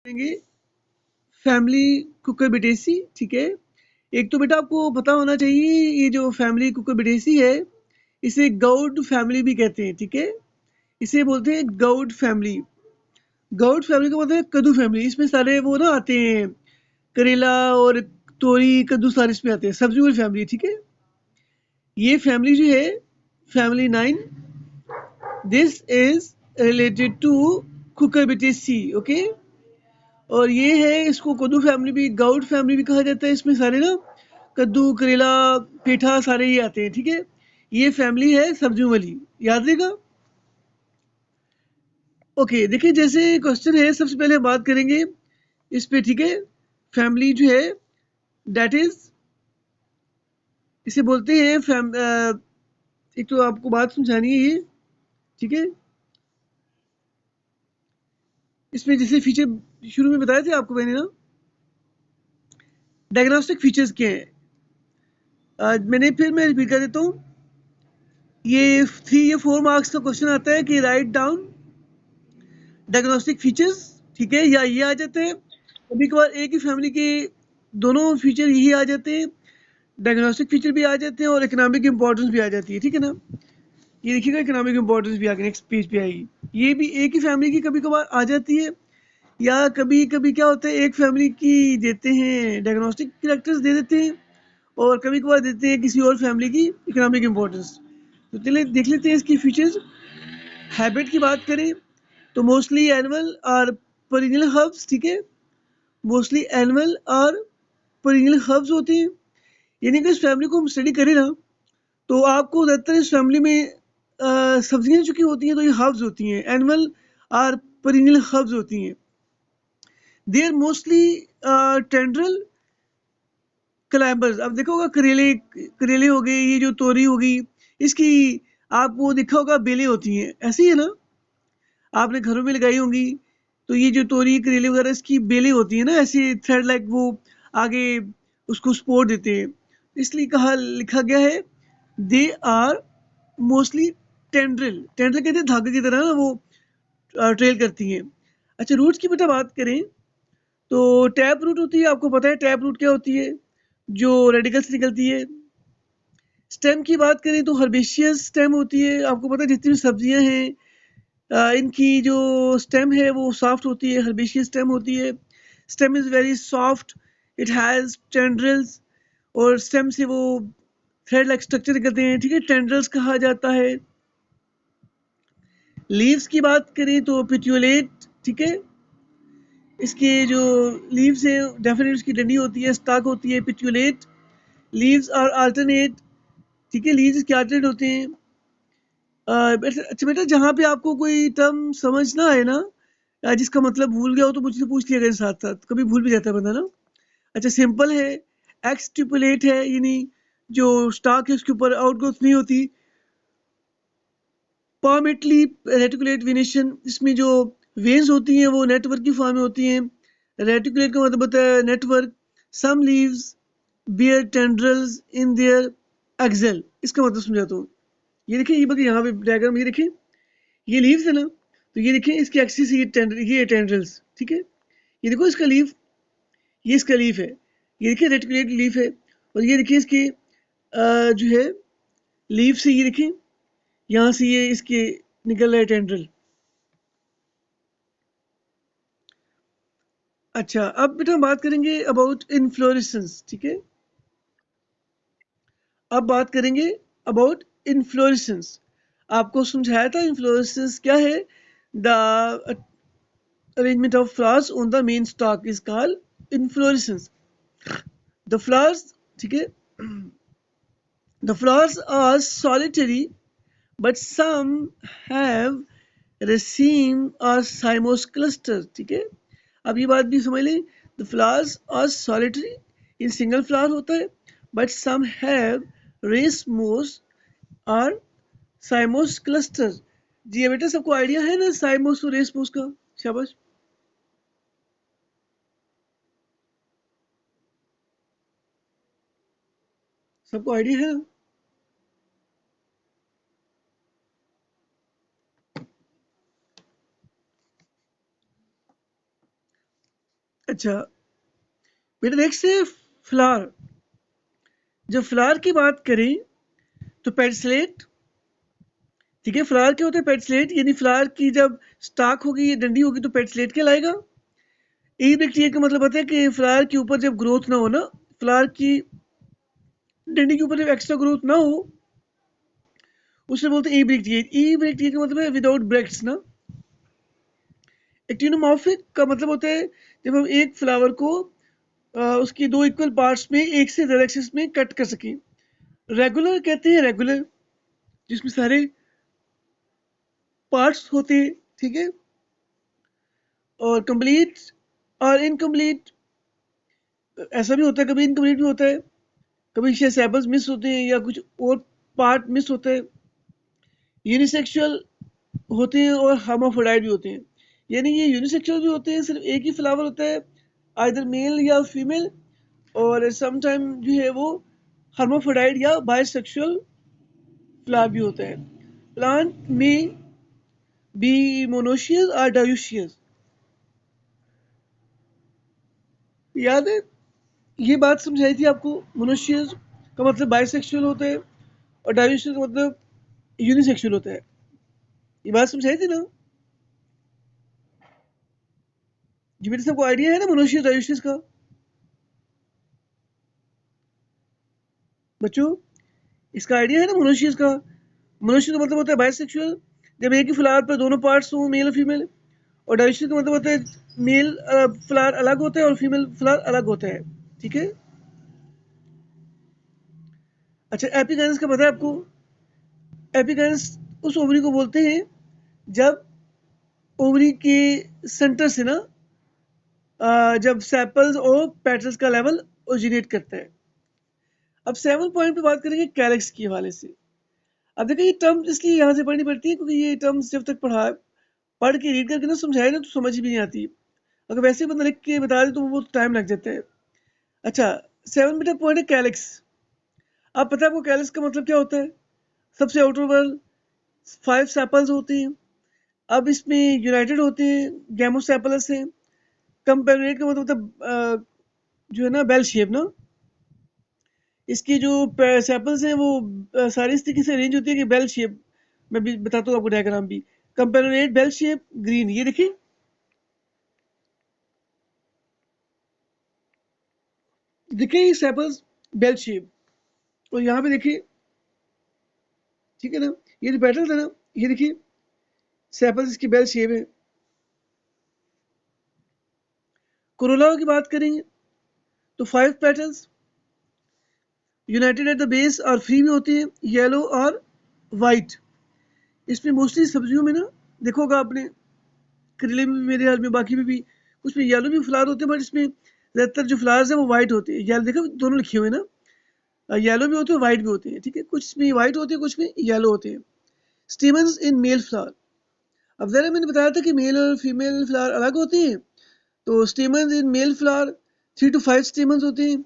करेंगे family Cucurbitaceae. ठीक है, एक तो बेटा आपको पता होना चाहिए ये जो फैमिली कुकुरबिटेसी है इसे गौड फैमिली भी कहते हैं। ठीक है, इसे बोलते हैं गौड फैमिली। गौड फैमिली का मतलब है कद्दू फैमिली। इसमें सारे वो ना आते हैं, करेला और तोरी कद्दू सारे इसमें आते हैं, सब्जी वाली फैमिली। ठीक है, ये फैमिली जो है family 9, this is related to Cucurbitaceae. Okay, और ये है, इसको कद्दू फैमिली भी, गाउड फैमिली भी कहा जाता है। इसमें सारे ना कद्दू करेला पेठा सारे ही आते हैं। ठीक है, ये फैमिली है सब्जियों वाली, याद रहेगा। ओके, देखिए जैसे क्वेश्चन है, सबसे पहले हम बात करेंगे इस पे। ठीक है, फैमिली जो है दैट इज, इसे बोलते हैं एक तो आपको बात समझानी है ये। ठीक है, इसमें जैसे फीचर शुरू में बताए थे आपको मैंने ना, डायग्नोस्टिक फीचर्स क्या है। मैं रिपीट कर देता हूँ। ये 3 या 4 मार्क्स का क्वेश्चन आता है कि राइट डाउन डायग्नोस्टिक फीचर्स। ठीक है, या ये आ जाते हैं, कभी कभार एक ही फैमिली के दोनों फीचर यही आ जाते हैं, डायग्नोस्टिक फीचर भी आ जाते हैं और इकोनॉमिक इंपॉर्टेंस भी आ जाती है। ठीक है ना, ये देखिएगा इकोनॉमिक इंपॉर्टेंस भी आगे नेक्स्ट पेज पे आएगी। ये भी एक ही फैमिली की कभी कभार आ जाती है, या कभी कभी क्या होता है एक फैमिली की देते हैं डायग्नोस्टिक कैरेक्टर्स दे देते हैं, और कभी कभार देते हैं किसी और फैमिली की इकोनॉमिक इंपॉर्टेंस। तो चलिए देख लेते हैं इसकी फीचर्स। हैबिट की बात करें तो मोस्टली एनुअल और पेरिनियल हर्ब्स। ठीक है, मोस्टली एनुअल और पेरिनियल हर्ब्स होते हैं। यानी कि इस फैमिली को हम स्टडी करें ना, तो आपको ज़्यादातर इस फैमिली में सब्जियां चुकी होती हैं, तो ये हर्ब्स होती हैं, एनुअल और पेरिनियल हर्ब्स होती हैं। They are mostly tendril climbers. अब देखा होगा करेले, करेले हो गए, ये जो तोरी होगी, इसकी आपको देखा होगा बेलें होती हैं, ऐसी है ना, आपने घरों में लगाई होंगी। तो ये जो तोरी करेले वगैरह इसकी बेलें होती हैं ना, ऐसे थ्रेड लाइक, वो आगे उसको सपोर्ट देते हैं, इसलिए कहा लिखा गया है they are mostly tendril. Tendril कहते हैं धागे की तरह ना, वो ट्रेल करती हैं। अच्छा, रूट्स की बेटा बात करें तो टैप रूट होती है, आपको पता है टैप रूट क्या होती है, जो रेडिकल से निकलती है। स्टेम की बात करें तो हर्बेशियस स्टेम होती है, आपको पता है जितनी भी सब्जियां हैं इनकी जो स्टेम है वो सॉफ्ट होती है, हर्बेशियस स्टेम होती है। Stem is very soft, it has tendrils, और स्टेम से वो थ्रेड लाइक स्ट्रक्चर निकलते हैं। ठीक है, टेंड्रिल्स कहा जाता है। लीव्स की बात करें तो पिट्यूलेट। ठीक है, इसके जो लीव्स है डेफिनेटली उसकी डंडी होती है, स्टाक होती है, पिट्यूलेट। Leaves are alternate. ठीक है, लीव्स के अल्टरनेट होते हैं। अच्छा बेटा, जहाँ पे आपको कोई टर्म समझ ना आए ना, जिसका मतलब भूल गया हो तो मुझसे पूछ लिया करें साथ साथ, कभी भूल भी जाता है बंदा ना। अच्छा, सिंपल है, एक्सट्यूपुलेट है, यानी जो स्टाक है उसके ऊपर आउटग्रोथ नहीं होती। पामेटली रेटिकुलेट वेनेशन, इसमें जो वेन्स होती हैं वो नेटवर्क की फॉर्म में होती हैं। रेटिकुलेट का मतलब होता है network. Some leaves bear tendrils in their axil, इसका मतलब समझाता हूँ। ये देखिए, ये बल्कि यहाँ पे डायग्राम, ये देखिए, ये लीव्स है ना, तो ये देखिए इसकी एक्सिस, ये टेंड्रल्स। ठीक है, ये देखो इसका लीफ, ये इसका लीफ है, ये देखिए रेटिकुलेट लीफ है, और ये देखिए इसके जो है लीफ से, ये देखिए यहाँ से ये इसके निकल रहा है टेंड्रल। अच्छा, अब बेटा हम बात करेंगे अबाउट इनफ्लोरेसेंस। ठीक है, अब बात करेंगे अबाउट इनफ्लोरेसेंस। आपको समझाया था इनफ्लोरेसेंस क्या है। The arrangement of flowers on the main stalk is called inflorescence. The flowers, ठीक है, the flowers are solitary but some have raceme or cymose clusters. ठीक है, अब ये बात भी समझ लें, the flowers are solitary, in single flower होता है, but some have racemose or cymose clusters। जी ये बेटा सबको आइडिया है ना साइमोस और रेसमोस का, शाबाश, सबको आइडिया है ना। अच्छा बेटा नेक्स्ट है फ्लावर। जब फ्लावर की बात करें तो पेडिसलेट, ठीक है, फ्लावर क्या होता है पेडिसलेट, यानी फ्लावर की जब स्टाक होगी या डंडी होगी तो पेडिसलेट कहलाएगा। एब्रेक्टिएट का मतलब होता है कि फ्लावर के ऊपर जब ग्रोथ ना हो ना, फ्लावर की डंडी के ऊपर जब एक्स्ट्रा ग्रोथ ना हो उसे बोलते हैं एब्रेक्टिएट। एब्रेक्टिएट का मतलब है विदाउट ब्रेक्ट्स ना। एक्टिनोमॉर्फिक का मतलब होता है जब हम एक फ्लावर को उसकी दो इक्वल पार्ट्स में एक से ज्यादा एक्सिस में कट कर सकें। रेगुलर कहते हैं रेगुलर जिसमें सारे पार्ट्स होते हैं, ठीक है। और कंप्लीट और इनकम्प्लीट ऐसा भी होता है, कभी इनकम्प्लीट भी होता है, कभी सैपल्स मिस होते हैं या कुछ और पार्ट मिस होते हैं। यूनिसेक्सुअल होते हैं और हर्माफ्रोडाइट भी होते हैं, यानी ये यूनिसेक्सुअल भी होते हैं, सिर्फ एक ही फ्लावर होता है आइदर मेल या फीमेल, और समटाइम जो है वो हर्माफ्रोडाइट या बाइसेक्सुअल फ्लावर भी होता है। प्लांट में बी मोनोशियस और डायोशियस, याद है ये बात समझाई थी आपको। मोनोशियस का मतलब बाइसेक्सुअल होता है और डायोशियस का मतलब यूनिसेक्सुअल होता है, ये बात समझाई थी ना जी। मेरे सबको आइडिया है ना मोनोशियस डायोशियस का बच्चों, इसका आइडिया है ना मोनोशियस का। मोनोशियस का मतलब होता है बाइसेक्सुअल, जब एक ही फ्लावर पर दोनों पार्ट्स हों मेल और फीमेल। और डायोशियस का मतलब होता है मेल फ्लावर अलग होता है और फीमेल फ्लावर अलग होता है, ठीक है। अच्छा एपिगैनस का पता है आपको? एपिगैनस उस ओवरी को बोलते हैं जब ओवरी के सेंटर से ना जब सेपल्स और पेटल्स का लेवल ओरिजिनेट करता है। अब 7 पॉइंट पे बात करेंगे कैलेक्स के हवाले से। अब देखिए ये टर्म इसलिए यहाँ से पढ़नी पड़ती है क्योंकि ये टर्म्स जब तक पढ़ के रीड करके ना समझाए ना तो समझ भी नहीं आती, अगर वैसे ही बंदा लिख के बता दे तो वो टाइम लग जाता है। अच्छा 7 मीटर पॉइंट है कैलेक्स। आप पता है आपको कैलेक्स का मतलब क्या होता है? सबसे आउटर वर्ल्ड 5 सेपल्स होते हैं, अब इसमें यूनाइटेड होते हैं, गैमोसेपलस है। कंपेरेट का मतलब जो है ना बेल शेप ना, इसकी जो सेपल्स हैं वो सारी इस तरीके से अरेंज होती है कि बेल शेप। मैं भी बताता हूँ आपको डायग्राम भी। कंपेरेट बेल शेप ग्रीन, ये देखिए देखिए ये सेपल्स बेल शेप, और यहाँ पे देखिए, ठीक है ना, ये जो पेटल्स है ना, ये देखिए सेपल्स इसकी बेल शेप है। कोरोला की बात करेंगे तो 5 petals United at the base और फ्री में होती है, येलो और वाइट। इसमें मोस्टली सब्जियों में ना देखो होगा आपने, करेले में भी, मेरे हाल में बाकी में भी कुछ में येलो भी फ्लावर होते हैं, बट इसमें ज़्यादातर जो फ्लावर्स हैं वो वाइट होते हैं। येलो देखो दोनों लिखे हुए ना, येलो भी होते हैं वाइट भी होते हैं, ठीक है, कुछ में वाइट होते हैं कुछ में येलो होते हैं। स्टेमन्स इन मेल फ्लावर, अब जरा मैंने बताया था कि मेल और फीमेल फ्लावर अलग होते हैं, तो stamens in male flower 3 to 5 stamens होते हैं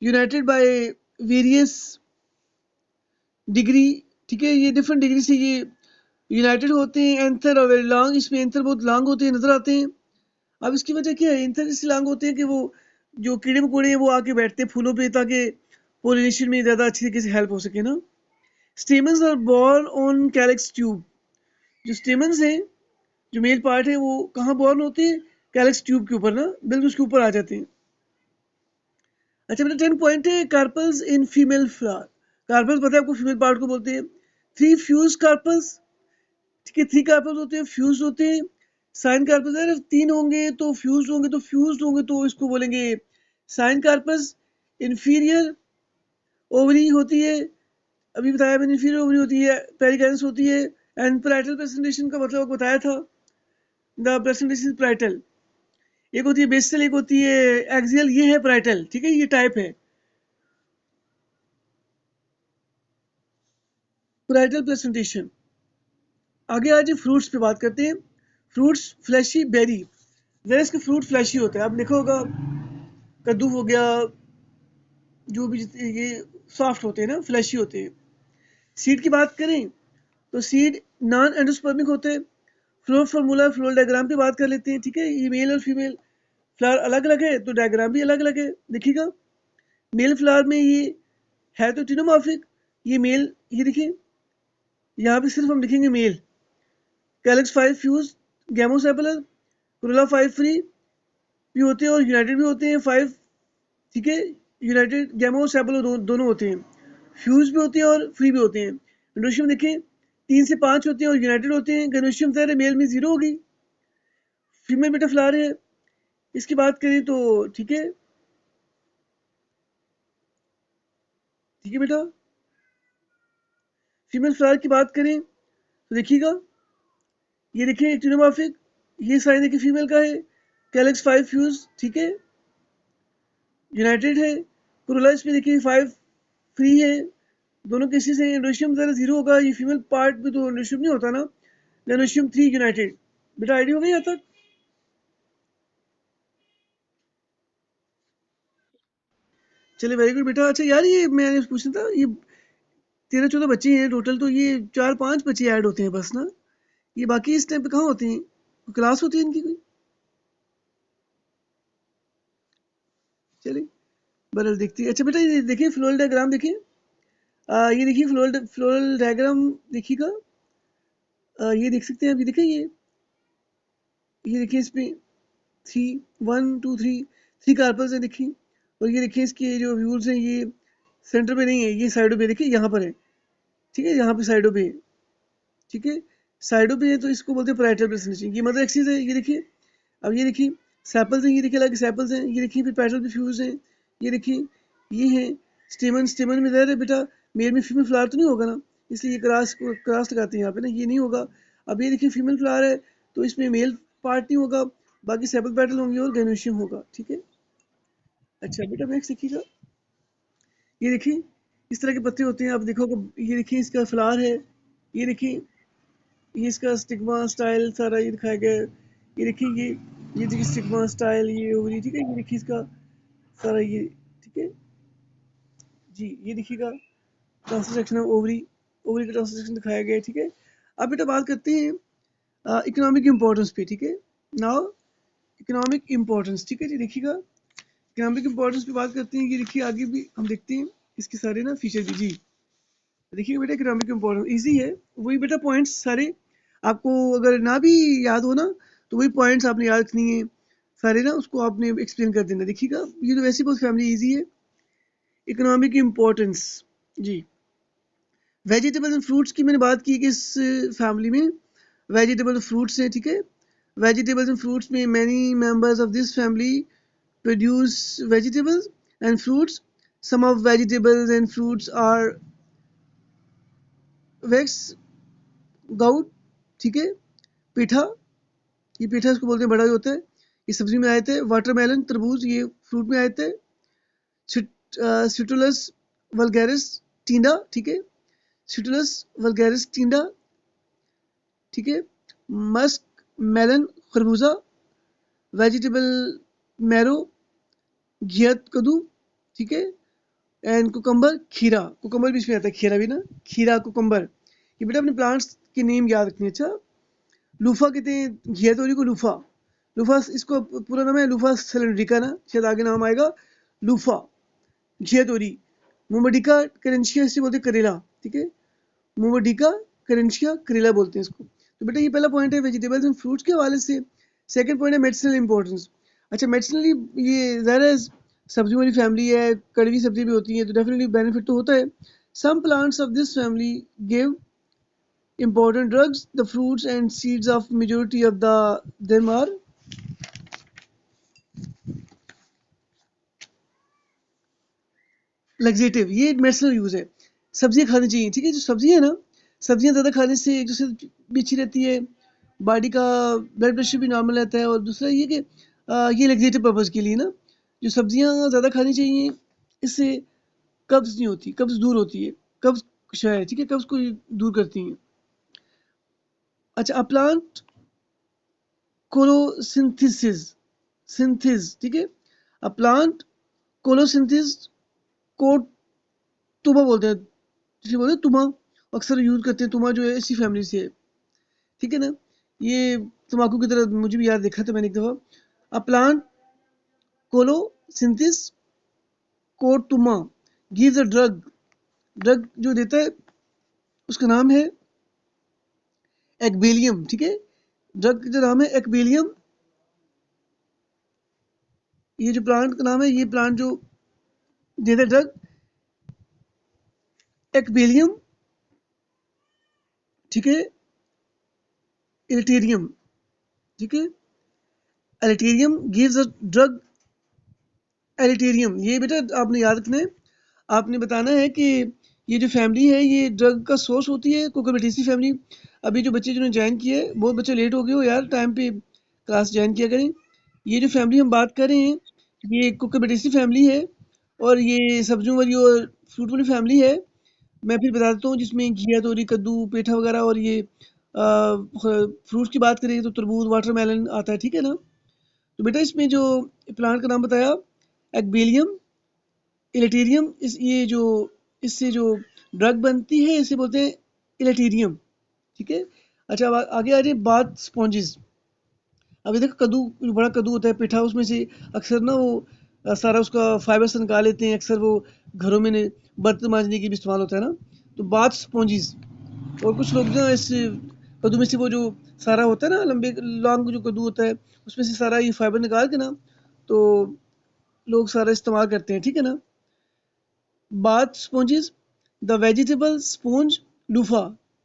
यूनाइटेड बाय वेरियस डिग्री, ठीक है, ये डिफरेंट डिग्री से ये यूनाइटेड होते हैं। एंथर और वेरी लॉन्ग, इसमें एंथर बहुत लॉन्ग होते हैं नजर आते हैं। अब इसकी वजह क्या है? एंथर इसलिए लॉन्ग होते हैं कि वो जो कीड़े मकोड़े हैं वो आके बैठते हैं फूलों पे ताकि पोलिनेशन में ज़्यादा अच्छी तरीके से हेल्प हो सके ना। Stamens are borne on calyx tube, जो स्टेमन्स हैं जो मेल पार्ट है वो कहाँ बोर्न होते हैं? कैलेक्स ट्यूब के ऊपर ना, बिल्कुल उसके ऊपर आ जाते हैं। अच्छा मेरा 10 पॉइंट है carpels in female flower. Carpels पता है आपको फीमेल पार्ट को बोलते हैं। 3 फ्यूज कार्पल्स, ठीक है, 3 कार्पल्स होते हैं, फ्यूज होते हैं। साइन कार्पस है, 3 होंगे तो फ्यूज होंगे तो इसको बोलेंगे साइन कार्पस। इंफीरियर ओवरी होती है, अभी बताया मैंने, इंफीरियर ओवरी होती है, पेरिकाइनस होती है। एंड पैराइटल प्रेजेंटेशन का मतलब आपको बताया था, द प्रेजेंटेशन पैराइटल। एक होती है बेसल, एक होती है एक्सियल, ये है पैराइटल, ठीक है, ये टाइप है पैराइटल प्रेजेंटेशन। आगे आज फ्रूट्स पे बात करते हैं। फ्रूट्स फ्लैशी बेरी, जरा इसके फ्रूट फ्लैशी होते हैं, आप देखो होगा कद्दू हो गया, जो भी ये सॉफ्ट होते हैं ना, फ्लैशी होते हैं। सीड की बात करें तो सीड नॉन एंडोस्पर्मिक होते हैं। फ्लोर फार्मूला फ्लोर डायग्राम पे बात कर लेते हैं, ठीक है, ये मेल और फीमेल फ्लावर अलग अलग है तो डायग्राम भी अलग अलग है, देखिएगा। मेल फ्लावर में ये है तो टिनोमॉर्फिक, ये मेल, ये देखिए यहाँ पे सिर्फ हम लिखेंगे male. Calyx 5 fuse gamosepalous, corolla 5 free भी होते हैं और यूनाइटेड भी होते हैं 5, ठीक है। यूनाइटेड गैमोसेपलर दोनों होते हैं, फ्यूज भी होते हैं और फ्री भी होते हैं। इंडोनेशिया में देखें 3 से 5 होते हैं और यूनाइटेड होते हैं। गनोशियम ज़ाहिर है मेल में 0 होगी। फीमेल बेटा फ्लावर है, इसकी बात करें तो ठीक है, ठीक है बेटा। फीमेल फ्लावर की बात करें तो देखिएगा, ये देखिए टिनोमॉर्फिक, ये साइन देखिए फीमेल का है। कैलिक्स 5 फ्यूज, ठीक है, यूनाइटेड है। कोरोला इसमें देखिए 5 फ्री है, दोनों केसेस हैं। इंडोनेशियम ज़रा 0 होगा, ये फीमेल पार्ट में तो इंडोनेशियम नहीं होता ना। इंडोनेशियम 3 यूनाइटेड। बेटा आइडिया हो गई यहाँ तक? चलिए वेरी गुड बेटा। अच्छा यार, ये मैंने पूछना था, ये 13-14 बच्चे हैं टोटल, तो ये 4-5 बच्चे ऐड होते हैं बस ना, ये बाकी इस टाइम पे कहाँ होते हैं? क्लास होती है इनकी कोई? चलिए बरल देखती है। अच्छा बेटा ये देखिए फ्लोरल डायग्राम देखिए, ये देखिए फ्लोरल डायग्राम देखिएगा, ये देख सकते हैं अभी, देखिए ये देखिए इसमें 3 कार्पल्स हैं देखिए, और ये देखिए इसके जो व्यूल्स हैं ये सेंटर पे नहीं है, ये साइडों पे देखिए, यहाँ पर है, ठीक है, यहाँ पे साइडों पे है, ठीक है, साइडों पे है तो इसको बोलते हैं पैराइटल प्रेसिनेशन। ये मदर एक्सिस है, ये देखिए। अब ये देखिए सेपल्स हैं, ये देखिए अलग सेपल्स हैं, ये देखिए फिर पेटल पे फ्यूज हैं, ये देखिए ये है स्टेमन। स्टेमन में ज़ाहिर है बेटा मेल में फीमेल फ्लावर तो नहीं होगा ना, इसलिए ये क्रॉस लगाते हैं यहाँ पे ना, ये नहीं होगा। अब ये देखिए फीमेल फ्लावर है तो इसमें मेल पार्ट नहीं होगा, बाकी सेपल पेटल होंगे और गैनोशियम होगा, ठीक है। अच्छा बेटा नेक्स्ट देखिएगा, ये देखिए इस तरह के पत्ते होते हैं, आप देखोगे, ये देखिए इसका फ्लावर है, ये देखिए ये इसका स्टिग्मा स्टाइल सारा ये दिखाया गया है। ये देखिए ये देखिए स्टिग्मा स्टाइल, ये ओवरी, ठीक है, ये देखिए इसका सारा ये, ठीक है जी। ये देखिएगा transfer section of ovary, ovary का ट्रांसफर सेक्शन दिखाया गया है, ठीक है। अब बेटा बात करते हैं इकोनॉमिक इम्पोर्टेंस पे, ठीक है। नाउ इकोनॉमिक इम्पोर्टेंस, ठीक है जी, देखिएगा इकोनॉमिक इम्पोर्टेंस पे बात करते हैं। ये देखिए आगे भी हम देखते हैं इसके सारे ना फीचर भी जी। देखिए बेटा इकोनॉमिक इम्पोर्टेंस इजी है, वही बेटा पॉइंट्स सारे आपको अगर ना भी याद हो ना, तो वही पॉइंट्स आपने याद रखनी है सारे ना, उसको आपने एक्सप्लेन कर देना। देखिएगा ये तो वैसे बहुत फैमिली इजी है। इकोनॉमिक इम्पोर्टेंस जी, वेजिटेबल एंड फ्रूट्स की मैंने बात की कि इस फैमिली में वेजिटेबल फ्रूट्स हैं, ठीक है। वेजिटेबल्स एंड फ्रूट्स में many members of this family produce vegetables and fruits. Some of vegetables and fruits are wax gourd, ठीक है। पेठा, ये पेठा इसको बोलते हैं, बड़ा जो होता है, ये सब्जी में आए थे। वाटरमेलन तरबूज, ये फ्रूट में आए थे। सिट्रुलस वल्गैरिस टींडा, ठीक है, सिट्रुलस वल्गैरिस टींडा, ठीक है। मस्क मेलन खरबूजा, वेजिटेबल मैरो घियत कद्दू, ठीक है। एंड कुकम्बर खीरा, कुकम्बर भी इसमें आता है, खीरा भी ना, खीरा कुकम्बर। ये बेटा अपने प्लांट्स के नेम याद रखनी है। अच्छा लूफा कहते हैं घिया तोरी को, लूफा, लूफा इसको पूरा नाम है लूफा सिलेंड्रिका ना, शायद आगे नाम आएगा लूफा घिया तोरी। मोमडिका करेंशिया इसे बोलते हैं करेला, ठीक है, मोमडिका करेंशिया करेला बोलते हैं इसको। तो बेटा ये पहला पॉइंट है वेजिटेबल्स एंड फ्रूट्स के हवाले से। सेकंड पॉइंट है मेडिसिनल इंपॉर्टेंस। अच्छा मेडिसिनली ये ज़्यादा सब्जी वाली फैमिली है, कड़वी सब्जी भी होती है तो डेफिनेटली बेनिफिट तो होता है। Some plants of this family give important drugs. The fruits and seeds of majority of them are laxative. ये मेडिसिनल यूज है। सब्जियां खानी चाहिए, ठीक है, जो सब्जियां है ना, सब्जियां ज़्यादा खाने से एक दूसरे भी अच्छी रहती है, बॉडी का ब्लड प्रेशर भी नॉर्मल रहता है, और दूसरा ये कि ये लेग्जेटिव पर्पज़ के लिए ना, जो सब्जियां ज़्यादा खानी चाहिए, इससे कब्ज़ नहीं होती, कब्ज़ दूर होती है, कब्ज़ शायद, ठीक है, कब्ज़ को दूर करती हैं। अच्छा अ प्लांट कोलोसिंथेसिस, सिंथेस, ठीक है, अ प्लांट कोलोसिंथेसिस को तुमा बोलते हैं, जिसे बोलते हैं तुमा, अक्सर यूज करते हैं, तुमा जो है इसी फैमिली से है, ठीक है ना। ये तम्बाकू की तरह मुझे भी याद देखा था मैंने एक दफ़ा। A plant colocynthis cortuma gives a drug जो देता है उसका नाम है एक्बेलियम, ठीक है। ड्रग का नाम है एक्बेलियम। ये जो प्लांट का नाम है, ये प्लांट जो देता है ड्रग एक्बेलियम, ठीक है। एलिटेरियम, ठीक है। एलिटेरियम गिव्स अ ड्रग एलिटेरियम। ये बेटा आपने याद रखना है, आपने बताना है कि ये जो फैमिली है ये ड्रग का सोर्स होती है कुकुरबिटेसी फैमिली। अभी जो बच्चे जिन्होंने ज्वाइन किया है, बहुत बच्चे लेट हो गए हो यार, टाइम पे क्लास ज्वाइन किया करें। ये जो फैमिली हम बात कर रहे हैं ये कुकुरबिटेसी फैमिली है और ये सब्जियों वाली और फ्रूट वाली फैमिली है। मैं फिर बता देता हूँ, जिसमें घिया, तोरी, कद्दू, पेठा वगैरह और ये फ्रूट्स की बात करें तो तरबूज, वाटरमेलन आता है, ठीक है ना। तो बेटा इसमें जो प्लांट का नाम बताया एक्बेलियम इलेटेरियम, इस ये जो इससे जो ड्रग बनती है इसे बोलते हैं इलेटेरियम, ठीक है। अच्छा अब आगे आ रही है बात स्पॉन्जेस। अभी देखो कद्दू, जो बड़ा कद्दू होता है पेठा, उसमें से अक्सर ना वो सारा उसका फाइबर से निकाल लेते हैं, अक्सर वो घरों में बर्तन मांजने के भी इस्तेमाल होता है ना। तो बाथ स्पॉन्जेस, और कुछ लोग ना इस कद्दू में से वो जो सारा होता है ना लंबे लॉन्ग जो कद्दू होता है उसमें से सारा ये फाइबर निकाल के ना तो लोग सारा इस्तेमाल करते हैं, ठीक है ना। Bath sponges, the vegetable sponge loofah,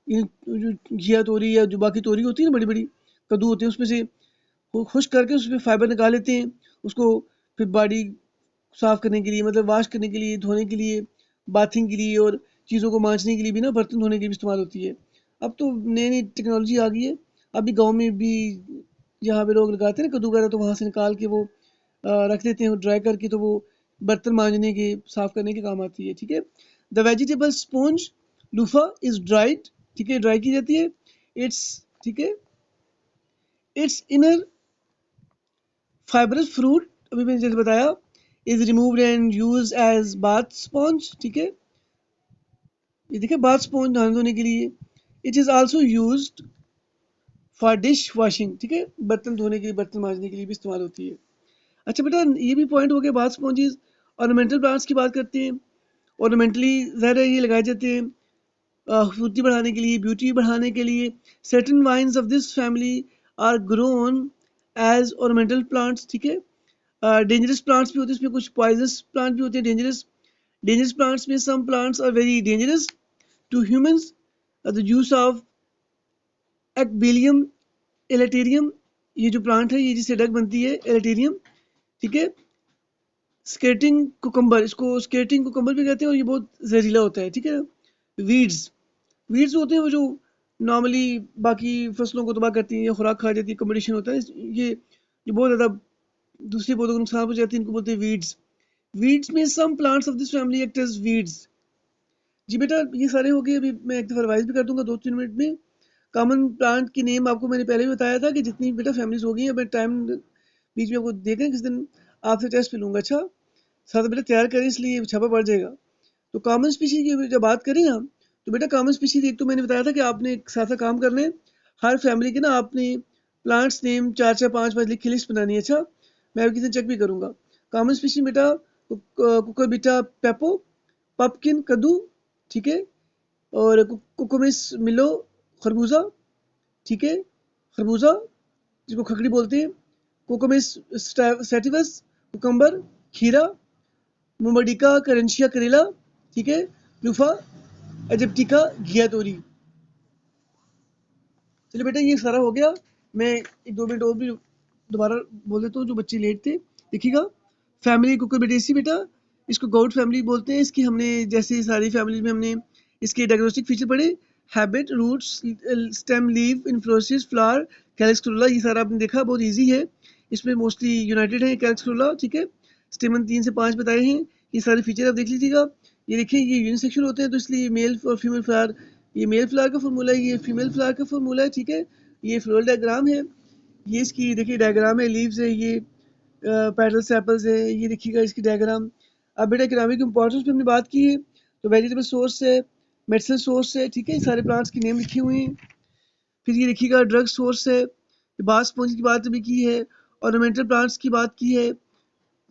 ये जो घिया तोरी या जो बाकी तोरी होती है ना, बड़ी बड़ी कद्दू होते हैं, उसमें से वो खुश करके उसमें फाइबर निकाल लेते हैं। उसको फिर बॉडी साफ करने के लिए, मतलब वॉश करने के लिए, धोने के लिए, बाथिंग के लिए और चीज़ों को मांजने के लिए भी ना, बर्तन धोने के लिए भी इस्तेमाल होती है। अब तो नई नई टेक्नोलॉजी आ गई है। अभी गांव में भी जहाँ पे लोग लगाते हैं ना कद्दू वगैरह, तो वहाँ से निकाल के वो रख देते हैं ड्राई करके, तो वो बर्तन मांजने के, साफ करने के काम आती है, ठीक है। The vegetable sponge loofah is dried, ठीक है, ड्राई की जाती है। इट्स, ठीक है, इट्स इनर फाइबरस फ्रूट, अभी मैंने जैसे बताया, is removed and use as bath sponge, ठीक है। ये देखिए बाथ स्पॉन्ज नहाने धोने के लिए। It is also used for dish washing, ठीक है, बर्तन धोने के लिए, बर्तन मांजने के लिए भी इस्तेमाल होती है। अच्छा बेटा ये भी पॉइंट हो गया बाथ स्पॉन्जेस। ऑर्नामेंटल प्लांट्स की बात करते हैं। ऑर्नामेंटली ज़ाहिर है ये लगाए जाते हैं खूबसूरती बढ़ाने के लिए, ब्यूटी बढ़ाने के लिए। Certain vines of this family are grown as ornamental plants, ठीक है। डेंजरस प्लांट्स भी होते हैं इसमें, कुछ पॉइजनस प्लांट भी होते हैं, डेंजरस। डेंजरस प्लांट्स में some plants are very dangerous to humans. The use of ecballium elaterium, ये जो प्लांट है ये जिससे ड्रग बनती है एलेटेरियम, ठीक है। स्केटिंग कुकम्बर, इसको स्केटिंग कुकम्बर भी कहते हैं और ये बहुत जहरीला होता है, ठीक है। वीड्स, वीड्स होते हैं वो जो नॉर्मली बाकी फसलों को तबाह करती हैं या खुराक खा जाती है, कॉम्पिटिशन होता है, ये बहुत ज़्यादा दूसरे पौधों को नुकसान पहुंचाती है, इनको बोलते हैं वीड्स। वीड्स में some plants of this family act as weeds. जी बेटा ये सारे हो गए, अभी मैं एक दफ़ा रिवाइज भी कर दूंगा 2-3 मिनट में। कॉमन प्लांट की नेम आपको मैंने पहले भी बताया था कि जितनी बेटा फैमिलीज हो गई हैं, मैं टाइम बीच में आपको देखें किस दिन आपसे टेस्ट भी लूँगा। अच्छा साथ बेटा तैयार करें, इसलिए छापा पड़ जाएगा। तो कॉमन स्पीशीज की जब बात करें ना, तो बेटा कॉमन स्पीशीज एक तो मैंने बताया था कि आपने एक साथ साथ काम करने, हर फैमिली के ना आपने प्लांट्स नेम 4-4 5-5 लिख के लिस्ट बनानी है। अच्छा मैं अभी किसी चेक भी करूँगा। कॉमन स्पीशीज बेटा कुकुरबिटा पेपो, पपकिन कद्दू, ठीक है, और कुकुमिस मिलो खरबूजा, ठीक है, खरबूजा जिसको खकड़ी बोलते हैं। कोकोमिस सैटिवस कुकम्बर, खीरा। मुमडिका करेंशिया करेला, ठीक है। लूफा एजिप्टिका घिया तोरी। चलिए बेटा ये सारा हो गया। मैं 1-2 मिनट और भी दोबारा बोल देता हूँ जो बच्चे लेट थे, देखिएगा। फैमिली कुकुरबिटेसी बेटा, इसको गॉड फैमिली बोलते हैं। इसकी हमने जैसे सारी फैमिली में हमने इसके डायग्नोस्टिक फीचर पढ़े, habit, roots, stem, leave, inflorescence, flower, calyx corolla, ये सारा आपने देखा, बहुत ईजी है। इसमें मोस्टली यूनाइटेड है कैलिक्स क्लोरोला, ठीक है। स्टेमन 3 से 5 बताए हैं, ये सारे फीचर आप देख लीजिएगा। ये देखिए ये यूनिसेक्शुअल होते हैं, तो इसलिए मेल और फीमेल फ्लावर, ये मेल फ्लावर का फॉर्मूला है, ये फीमेल फ्लावर का फॉर्मूला है, ठीक है। ये फ्लोरल डायग्राम है, ये इसकी देखिए डायग्राम है, लीव्स है, ये पेटल सेपल्स है, ये देखिएगा इसकी डायग्राम। अब बेटा इकोनॉमिक इंपॉर्टेंस पे हमने बात की है, तो वेजिटेबल सोर्स है, मेडिसिनल सोर्स है, ठीक है, सारे प्लांट्स की नेम लिखी हुई हैं। फिर ये देखिएगा ड्रग सोर्स है, बास स्पॉन्ज की बात भी की है, ऑर्नामेंटल प्लांट्स की बात की है,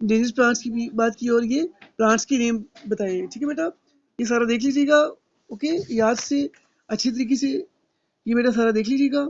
डेंजरस प्लांट्स की भी बात की और ये प्लांट्स की नेम बताए। ठीक है बेटा, ये सारा देख लीजिएगा। ओके, याद से अच्छी तरीके से ये बेटा सारा देख लीजिएगा।